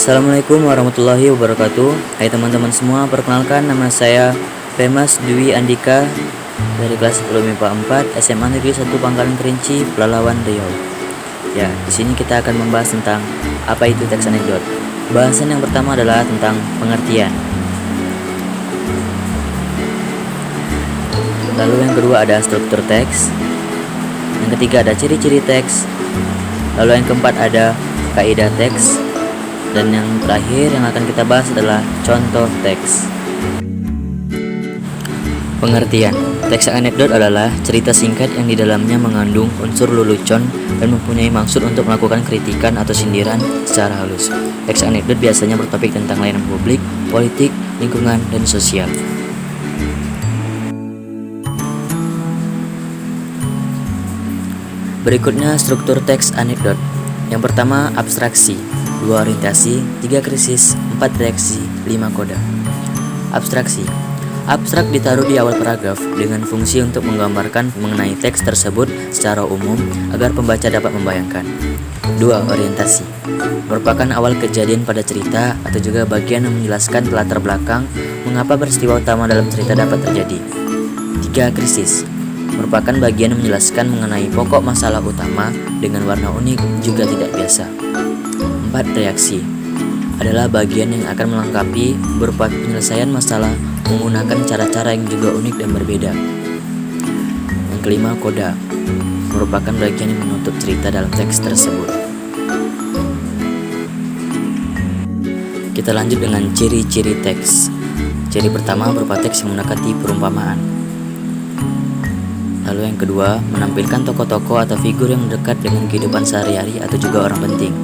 Assalamualaikum warahmatullahi wabarakatuh. Hai teman-teman semua, perkenalkan nama saya Pemas Dwi Andika dari kelas 10 MIPA 4 SMA Negeri 1 Pangkalan Kerinci, Pelalawan, Riau. Ya, di sini kita akan membahas tentang apa itu teks anekdot. Bahasan yang pertama adalah tentang pengertian. Lalu yang kedua ada struktur teks. Yang ketiga ada ciri-ciri teks. Lalu yang keempat ada kaidah teks. Dan yang terakhir yang akan kita bahas adalah contoh teks. Pengertian. Teks anekdot adalah cerita singkat yang di dalamnya mengandung unsur lelucon dan mempunyai maksud untuk melakukan kritikan atau sindiran secara halus. Teks anekdot biasanya bertopik tentang layanan publik, politik, lingkungan, dan sosial. Berikutnya struktur teks anekdot. Yang pertama, abstraksi. 2 orientasi, 3 krisis, 4 reaksi, 5 koda. Abstraksi. Abstrak ditaruh di awal paragraf dengan fungsi untuk menggambarkan mengenai teks tersebut secara umum agar pembaca dapat membayangkan. 2 orientasi. Merupakan awal kejadian pada cerita atau juga bagian yang menjelaskan latar belakang mengapa peristiwa utama dalam cerita dapat terjadi. 3 krisis. Merupakan bagian yang menjelaskan mengenai pokok masalah utama dengan warna unik juga tidak biasa. 4 reaksi adalah bagian yang akan melengkapi berupa penyelesaian masalah menggunakan cara-cara yang juga unik dan berbeda. Yang kelima, koda merupakan bagian yang menutup cerita dalam teks tersebut. Kita lanjut dengan ciri-ciri teks. Ciri pertama berupa teks yang mendekati perumpamaan. Lalu yang kedua, menampilkan tokoh-tokoh atau figur yang mendekat dengan kehidupan sehari-hari atau juga orang penting.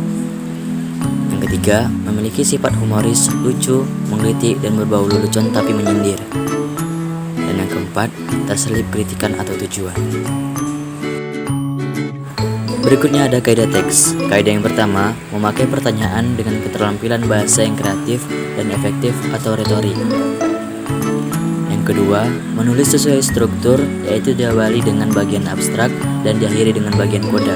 Yang ketiga, memiliki sifat humoris, lucu, menggelitik, dan berbau lelucon tapi menyindir. Dan yang keempat, terselip kritikan atau tujuan. Berikutnya ada kaidah teks. Kaidah yang pertama, memakai pertanyaan dengan keterampilan bahasa yang kreatif dan efektif atau retorik. Yang kedua, menulis sesuai struktur, yaitu diawali dengan bagian abstrak dan diakhiri dengan bagian koda.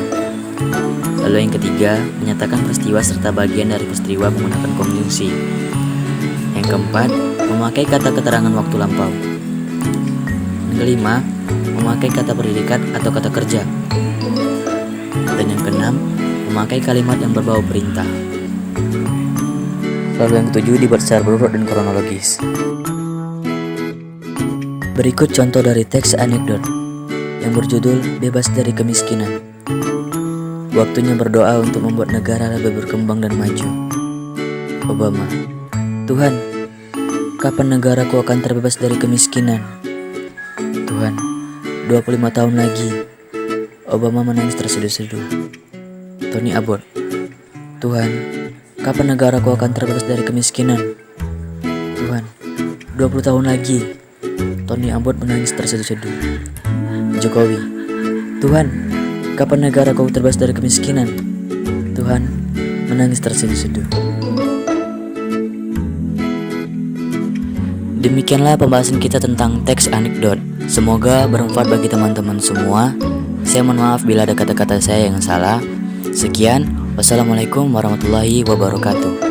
Lalu yang ketiga, menyatakan peristiwa serta bagian dari peristiwa menggunakan konjungsi. Yang keempat, memakai kata keterangan waktu lampau. Yang kelima, memakai kata predikat atau kata kerja. Dan yang keenam, memakai kalimat yang berbau perintah. Lalu yang ketujuh, dibuat secara berurut dan kronologis. Berikut contoh dari teks anekdot yang berjudul Bebas dari Kemiskinan. Waktunya berdoa untuk membuat negara lebih berkembang dan maju. Obama. Tuhan, kapan negaraku akan terbebas dari kemiskinan? Tuhan, 25 tahun lagi. Obama menangis terseduh-seduh. Tony Abbott. Tuhan, kapan negaraku akan terbebas dari kemiskinan? Tuhan, 20 tahun lagi. Tony Abbott menangis terseduh-seduh. Jokowi. Tuhan, kapan negara kau terbebas dari kemiskinan? Tuhan, menangis terseduh-seduh. Demikianlah pembahasan kita tentang teks anekdot. Semoga bermanfaat bagi teman-teman semua. Saya mohon maaf bila ada kata-kata saya yang salah. Sekian, wassalamualaikum warahmatullahi wabarakatuh.